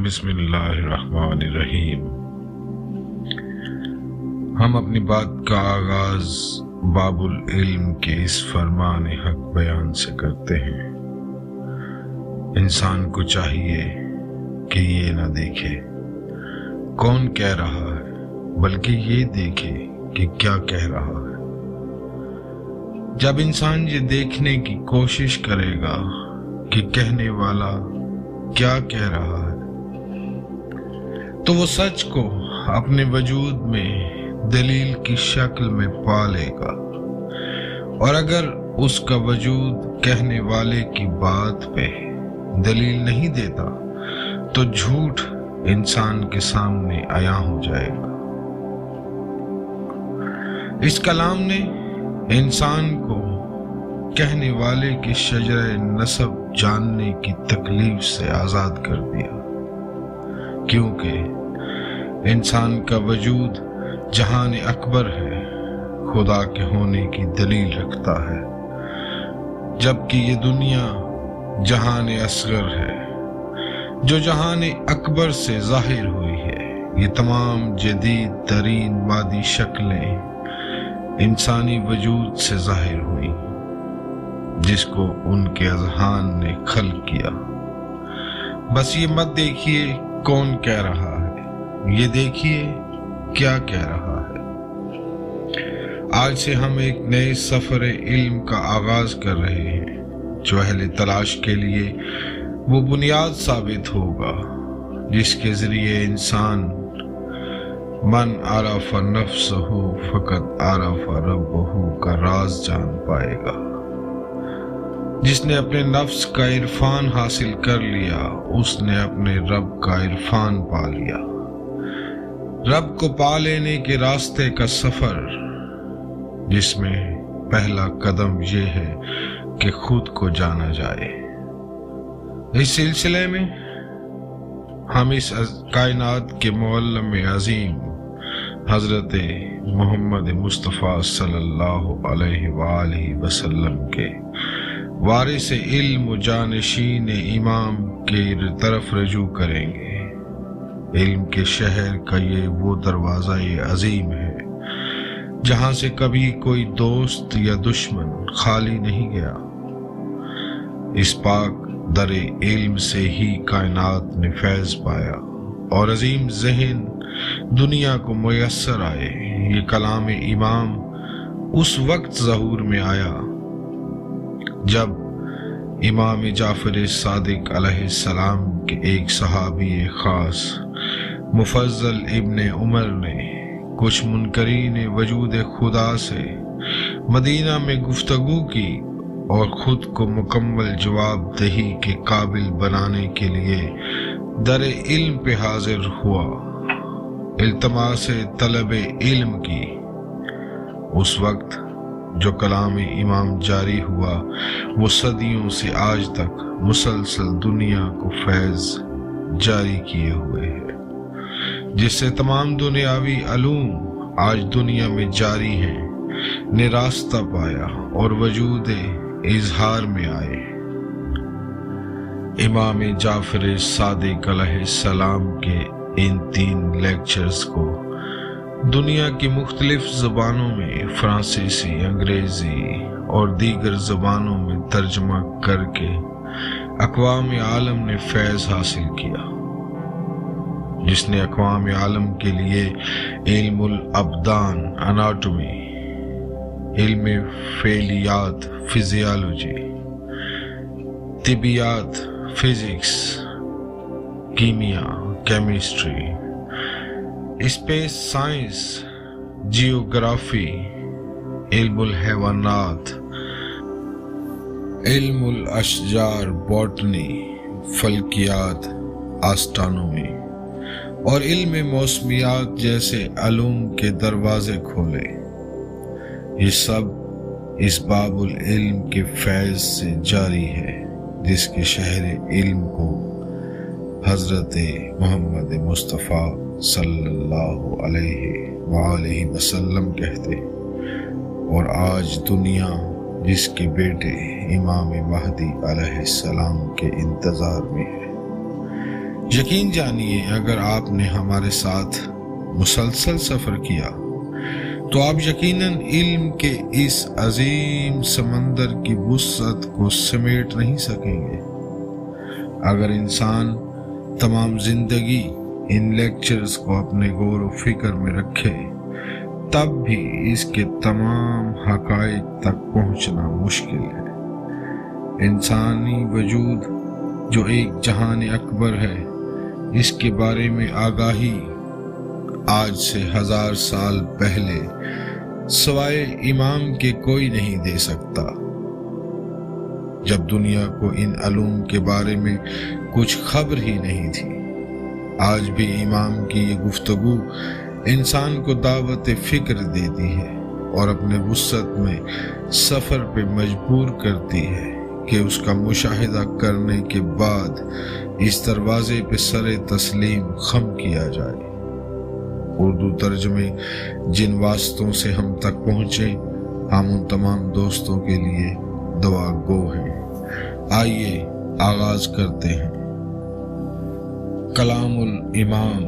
بسم اللہ الرحمن الرحیم۔ ہم اپنی بات کا آغاز باب العلم کے اس فرمان حق بیان سے کرتے ہیں۔ انسان کو چاہیے کہ یہ نہ دیکھے کون کہہ رہا ہے، بلکہ یہ دیکھے کہ کیا کہہ رہا ہے۔ جب انسان یہ دیکھنے کی کوشش کرے گا کہ کہنے والا کیا کہہ رہا ہے، تو وہ سچ کو اپنے وجود میں دلیل کی شکل میں پا لے گا، اور اگر اس کا وجود کہنے والے کی بات پہ دلیل نہیں دیتا تو جھوٹ انسان کے سامنے عیاں ہو جائے گا۔ اس کلام نے انسان کو کہنے والے کی شجرہ نسب جاننے کی تکلیف سے آزاد کر دیا، کیونکہ انسان کا وجود جہان اکبر ہے، خدا کے ہونے کی دلیل رکھتا ہے، جبکہ یہ دنیا جہان اصغر ہے جو جہان اکبر سے ظاہر ہوئی ہے۔ یہ تمام جدید ترین مادی شکلیں انسانی وجود سے ظاہر ہوئی جس کو ان کے اذہان نے خلق کیا۔ بس یہ مت دیکھیے کون کہہ رہا ہے، یہ دیکھیے کیا کہہ رہا ہے۔ آج سے ہم ایک نئے سفر علم کا آغاز کر رہے ہیں جو اہل تلاش کے لیے وہ بنیاد ثابت ہوگا جس کے ذریعے انسان من عرف نفسہ فقط عرف ربہ کا راز جان پائے گا۔ جس نے اپنے نفس کا عرفان حاصل کر لیا، اس نے اپنے رب کا عرفان پا لیا۔ رب کو پا لینے کے راستے کا سفر، جس میں پہلا قدم یہ ہے کہ خود کو جانا جائے۔ اس سلسلے میں ہم اس کائنات کے معلم عظیم حضرت محمد مصطفیٰ صلی اللہ علیہ وآلہ وسلم کے وارث علم و جانشین امام کے طرف رجوع کریں گے۔ علم کے شہر کا یہ وہ دروازہ عظیم ہے جہاں سے کبھی کوئی دوست یا دشمن خالی نہیں گیا۔ اس پاک در علم سے ہی کائنات نے فیض پایا اور عظیم ذہن دنیا کو میسر آئے۔ یہ کلام امام اس وقت ظہور میں آیا جب امام جعفر صادق علیہ السلام کے ایک صحابی خاص مفضل ابن عمر نے کچھ منکرین وجود خدا سے مدینہ میں گفتگو کی اور خود کو مکمل جواب دہی کے قابل بنانے کے لیے در علم پہ حاضر ہوا، التماس طلب علم کی۔ اس وقت جو کلام امام جاری ہوا وہ صدیوں سے آج تک مسلسل دنیا کو فیض جاری کیے ہوئے ہے، جس سے تمام دنیاوی علوم آج دنیا میں جاری ہیں نے راستہ پایا اور وجود اظہار میں آئے۔ امام جعفر صادق علیہ السلام کے ان 3 لیکچرز کو دنیا کی مختلف زبانوں میں فرانسیسی، انگریزی اور دیگر زبانوں میں ترجمہ کر کے اقوام عالم نے فیض حاصل کیا، جس نے اقوام عالم کے لیے علم الابدان، اناٹومی، علم فعلیات، فزیالوجی، طبیعیات، فزکس، کیمیا، کیمسٹری، اسپیس سائنس، جیوگرافی، علم الحیوانات، علم الاشجار، باٹنی، فلکیات، آسٹرونومی اور علم موسمیات جیسے علوم کے دروازے کھولے۔ یہ سب اس باب العلم کے فیض سے جاری ہے جس کے شہر علم کو حضرت محمد مصطفیٰ صلی اللہ علیہ وآلہ وسلم کہتے، اور آج دنیا جس کے بیٹے امام مہدی علیہ السلام کے انتظار میں ہے۔ یقین جانیے اگر آپ نے ہمارے ساتھ مسلسل سفر کیا تو آپ یقیناً علم کے اس عظیم سمندر کی وسعت کو سمیٹ نہیں سکیں گے۔ اگر انسان تمام زندگی ان لیکچرز کو اپنے غور و فکر میں رکھے تب بھی اس کے تمام حقائق تک پہنچنا مشکل ہے۔ انسانی وجود جو ایک جہان اکبر ہے، اس کے بارے میں آگاہی آج سے 1000 سال پہلے سوائے امام کے کوئی نہیں دے سکتا۔ جب دنیا کو ان علوم کے بارے میں کچھ خبر ہی نہیں تھی، آج بھی امام کی یہ گفتگو انسان کو دعوت فکر دیتی ہے اور اپنے وسعت میں سفر پہ مجبور کرتی ہے کہ اس کا مشاہدہ کرنے کے بعد اس دروازے پہ سر تسلیم خم کیا جائے۔ اردو ترجمے جن واسطوں سے ہم تک پہنچے، ہم ان تمام دوستوں کے لیے دعا گو ہیں۔ آئیے آغاز کرتے ہیں۔ کلام الامام،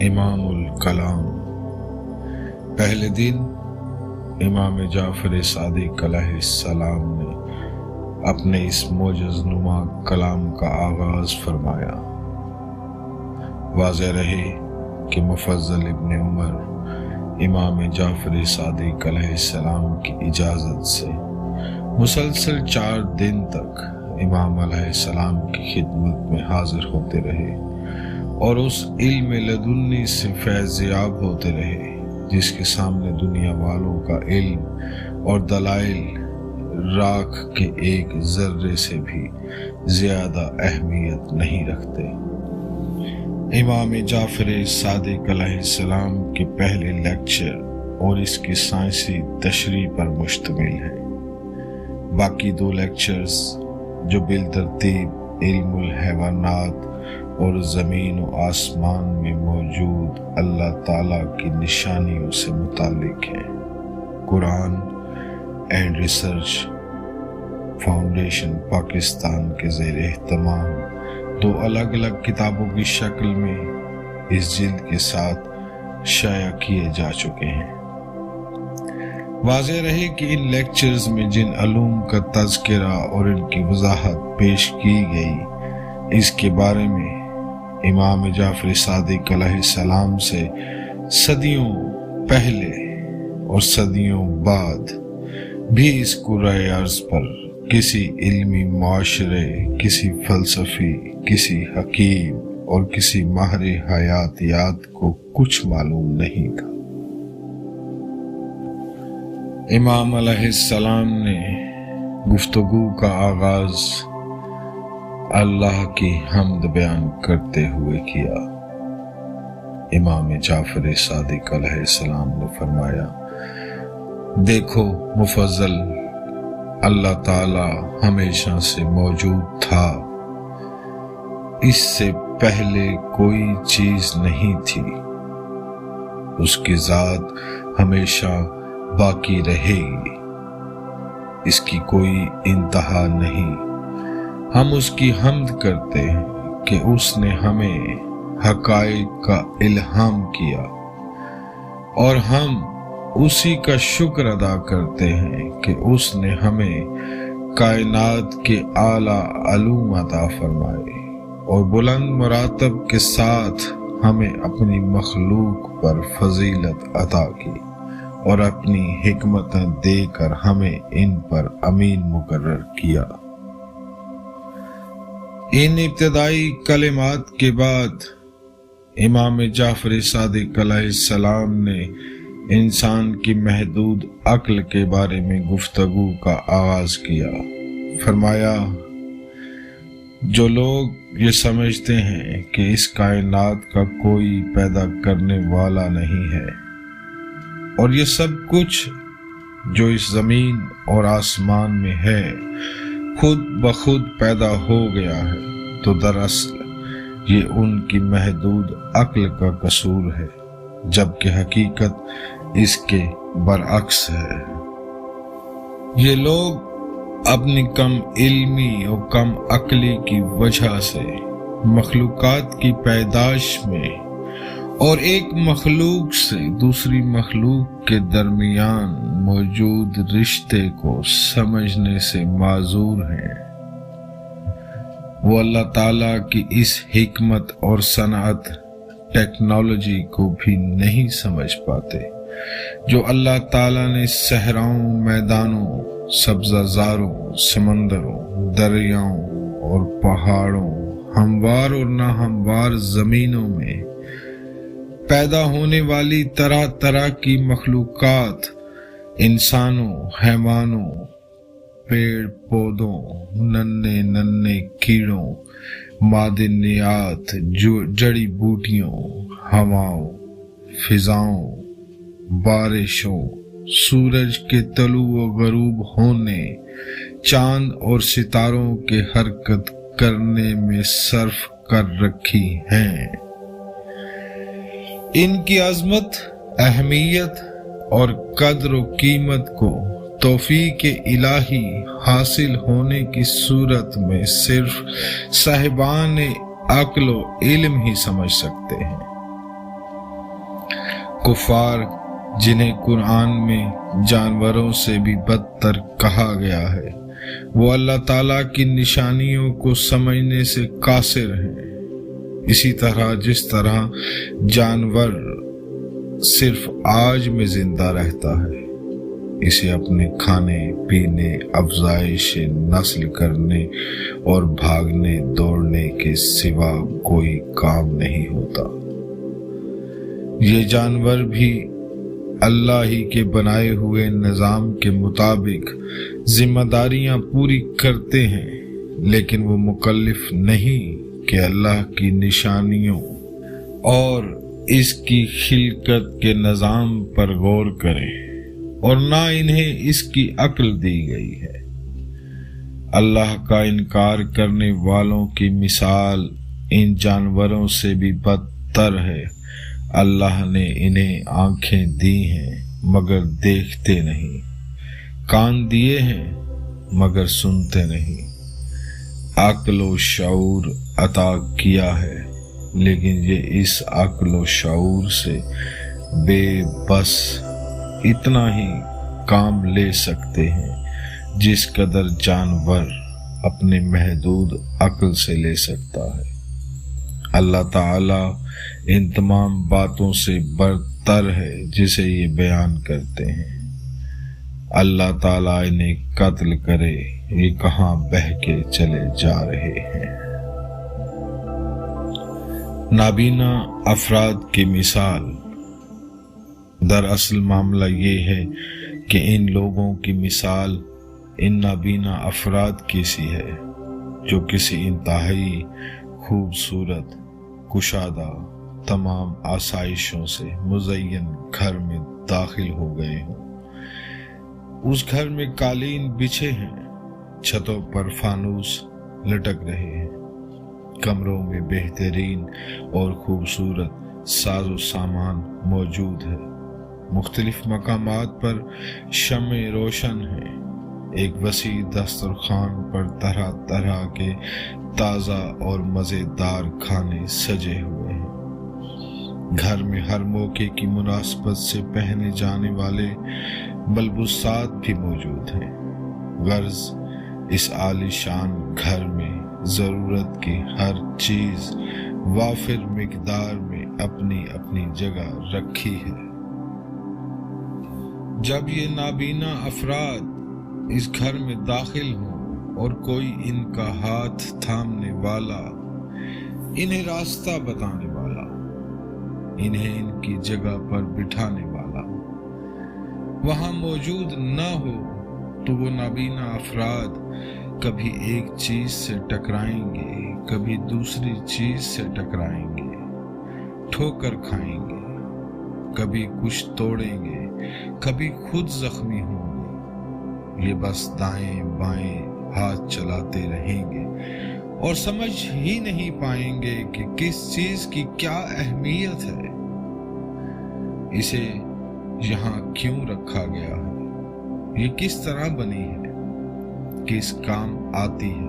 امام الکلام۔ پہلے دن امام جعفر صادق علیہ السلام نے اپنے اس معجز نما کلام کا آغاز فرمایا۔ واضح رہے کہ مفضل ابن عمر امام جعفر صادق علیہ السلام کی اجازت سے مسلسل 4 دن تک امام علیہ السلام کی خدمت میں حاضر ہوتے رہے اور اس علم لدنی سے فیض یاب ہوتے رہے جس کے سامنے دنیا والوں کا علم اور دلائل راکھ کے ایک ذرے سے بھی زیادہ اہمیت نہیں رکھتے۔ امام جعفر صادق علیہ السلام کے پہلے لیکچر اور اس کی سائنسی تشریح پر مشتمل ہے۔ باقی 2 لیکچرز جو بالترتیب علم الحیوانات اور زمین و آسمان میں موجود اللہ تعالیٰ کی نشانیوں سے متعلق ہیں، قرآن اینڈ ریسرچ فاؤنڈیشن پاکستان کے زیر اہتمام 2 الگ الگ کتابوں کی شکل میں اس جلد کے ساتھ شائع کیے جا چکے ہیں۔ واضح رہے کہ ان لیکچرز میں جن علوم کا تذکرہ اور ان کی وضاحت پیش کی گئی، اس کے بارے میں امام جعفر صادق علیہ السلام سے صدیوں پہلے اور صدیوں بعد بھی اس کرۂ ارض پر کسی علمی معاشرے، کسی فلسفی، کسی حکیم اور کسی ماہر حیاتیات کو کچھ معلوم نہیں تھا۔ امام علیہ السلام نے گفتگو کا آغاز اللہ کی حمد بیان کرتے ہوئے کیا۔ امام جعفر صادق علیہ السلام نے فرمایا، دیکھو مفضل، اللہ تعالی ہمیشہ سے موجود تھا، اس سے پہلے کوئی چیز نہیں تھی، اس کی ذات ہمیشہ باقی رہے گی، اس کی کوئی انتہا نہیں۔ ہم اس کی حمد کرتے ہیں کہ اس نے ہمیں حقائق کا الہام کیا، اور ہم اسی کا شکر ادا کرتے ہیں کہ اس نے ہمیں کائنات کے اعلیٰ علوم عطا فرمائے اور بلند مراتب کے ساتھ ہمیں اپنی مخلوق پر فضیلت عطا کی اور اپنی حکمتیں دے کر ہمیں ان پر امین مقرر کیا۔ ان ابتدائی کلمات کے بعد امام جعفر صادق علیہ السلام نے انسان کی محدود عقل کے بارے میں گفتگو کا آغاز کیا۔ فرمایا، جو لوگ یہ سمجھتے ہیں کہ اس کائنات کا کوئی پیدا کرنے والا نہیں ہے اور یہ سب کچھ جو اس زمین اور آسمان میں ہے خود بخود پیدا ہو گیا ہے، تو دراصل یہ ان کی محدود عقل کا قصور ہے، جبکہ حقیقت اس کے برعکس ہے۔ یہ لوگ اپنی کم علمی اور کم عقلی کی وجہ سے مخلوقات کی پیدائش میں اور ایک مخلوق سے دوسری مخلوق کے درمیان موجود رشتے کو سمجھنے سے معذور ہیں۔ وہ اللہ تعالیٰ کی اس حکمت اور صنعت ٹیکنالوجی کو بھی نہیں سمجھ پاتے جو اللہ تعالیٰ نے صحراؤں، میدانوں، سبزہ زاروں، سمندروں، دریاؤں اور پہاڑوں، ہموار اور نہ ہموار زمینوں میں پیدا ہونے والی طرح طرح کی مخلوقات، انسانوں، حیوانوں، پیڑ پودوں، ننھے ننھے کیڑوں، معدنیات، جڑی بوٹیوں، ہواؤں، فضاؤں، بارشوں، سورج کے طلوع و غروب ہونے، چاند اور ستاروں کے حرکت کرنے میں صرف کر رکھی ہیں۔ ان کی عظمت، اہمیت اور قدر و قیمت کو توفیق الہی حاصل ہونے کی صورت میں صرف صاحبان عقل و علم ہی سمجھ سکتے ہیں۔ کفار، جنہیں قرآن میں جانوروں سے بھی بدتر کہا گیا ہے، وہ اللہ تعالیٰ کی نشانیوں کو سمجھنے سے قاصر ہیں۔ اسی طرح جس طرح جانور صرف آج میں زندہ رہتا ہے، اسے اپنے کھانے پینے، افزائش نسل کرنے اور بھاگنے دوڑنے کے سوا کوئی کام نہیں ہوتا، یہ جانور بھی اللہ ہی کے بنائے ہوئے نظام کے مطابق ذمہ داریاں پوری کرتے ہیں، لیکن وہ مکلف نہیں کہ اللہ کی نشانیوں اور اس کی خلقت کے نظام پر غور کریں، اور نہ انہیں اس کی عقل دی گئی ہے۔ اللہ کا انکار کرنے والوں کی مثال ان جانوروں سے بھی بدتر ہے۔ اللہ نے انہیں آنکھیں دی ہیں مگر دیکھتے نہیں، کان دیے ہیں مگر سنتے نہیں، عقل و شعور عطا کیا ہے، لیکن یہ اس عقل و شعور سے بے بس اتنا ہی کام لے سکتے ہیں جس قدر جانور اپنے محدود عقل سے لے سکتا ہے۔ اللہ تعالیٰ ان تمام باتوں سے برتر ہے جسے یہ بیان کرتے ہیں۔ اللہ تعالیٰ انہیں قتل کرے، یہ کہاں بہہ کے چلے جا رہے ہیں۔ نابینا افراد کی مثال۔ دراصل معاملہ یہ ہے کہ ان لوگوں کی مثال ان نابینا افراد کی سی ہے جو کسی انتہائی خوبصورت، کشادہ، تمام آسائشوں سے مزین گھر میں داخل ہو گئے ہوں۔ اس گھر میں قالین بچھے ہیں، چھتوں پر فانوس لٹک رہے ہیں، کمروں میں بہترین اور خوبصورت ساز و سامان موجود ہے، مختلف مقامات پر شمع روشن ہیں، ایک وسیع دسترخوان پر طرح طرح کے تازہ اور مزیدار کھانے سجے ہوئے ہیں۔ گھر میں ہر موقع کی مناسبت سے پہنے جانے والے ملبوسات بھی موجود ہیں، غرض اس عالی شان گھر میں ضرورت کی ہر چیز وافر مقدار میں اپنی اپنی جگہ رکھی ہے۔ جب یہ نابینا افراد اس گھر میں داخل ہوں اور کوئی ان کا ہاتھ تھامنے والا، انہیں راستہ بتانے والا، انہیں ان کی جگہ پر بٹھانے والا وہاں موجود نہ ہو، تو وہ نابینا افراد کبھی ایک چیز سے ٹکرائیں گے، کبھی دوسری چیز سے ٹکرائیں گے، ٹھوکر کھائیں گے، کبھی کچھ توڑیں گے، کبھی خود زخمی ہوں گے۔ یہ بس دائیں بائیں ہاتھ چلاتے رہیں گے اور سمجھ ہی نہیں پائیں گے کہ کس چیز کی کیا اہمیت ہے، اسے یہاں کیوں رکھا گیا ہے، یہ کس طرح بنی ہے، کس کام آتی ہے،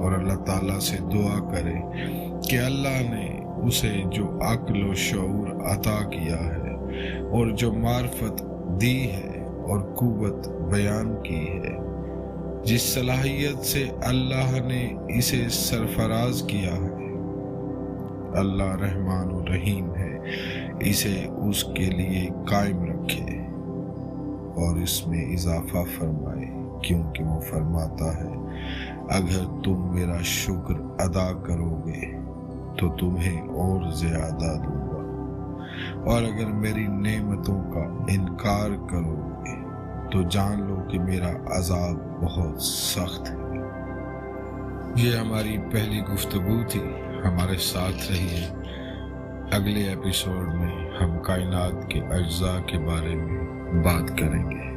اور اللہ تعالیٰ سے دعا کرے کہ اللہ نے اسے جو عقل و شعور عطا کیا ہے اور جو معرفت دی ہے اور قوت بیان کی ہے، جس صلاحیت سے اللہ نے اسے سرفراز کیا ہے، اللہ رحمان و رحیم ہے، اسے اس کے لیے قائم رکھے اور اس میں اضافہ فرمائے، کیونکہ وہ فرماتا ہے اگر تم میرا شکر ادا کرو گے تو تمہیں اور زیادہ دوں گا، اور اگر میری نعمتوں کا انکار کرو گے تو جان لو کہ میرا عذاب بہت سخت ہے۔ یہ ہماری پہلی گفتگو تھی، ہمارے ساتھ رہیے۔ اگلے ایپیسوڈ میں ہم کائنات کے اجزاء کے بارے میں بات کریں گے۔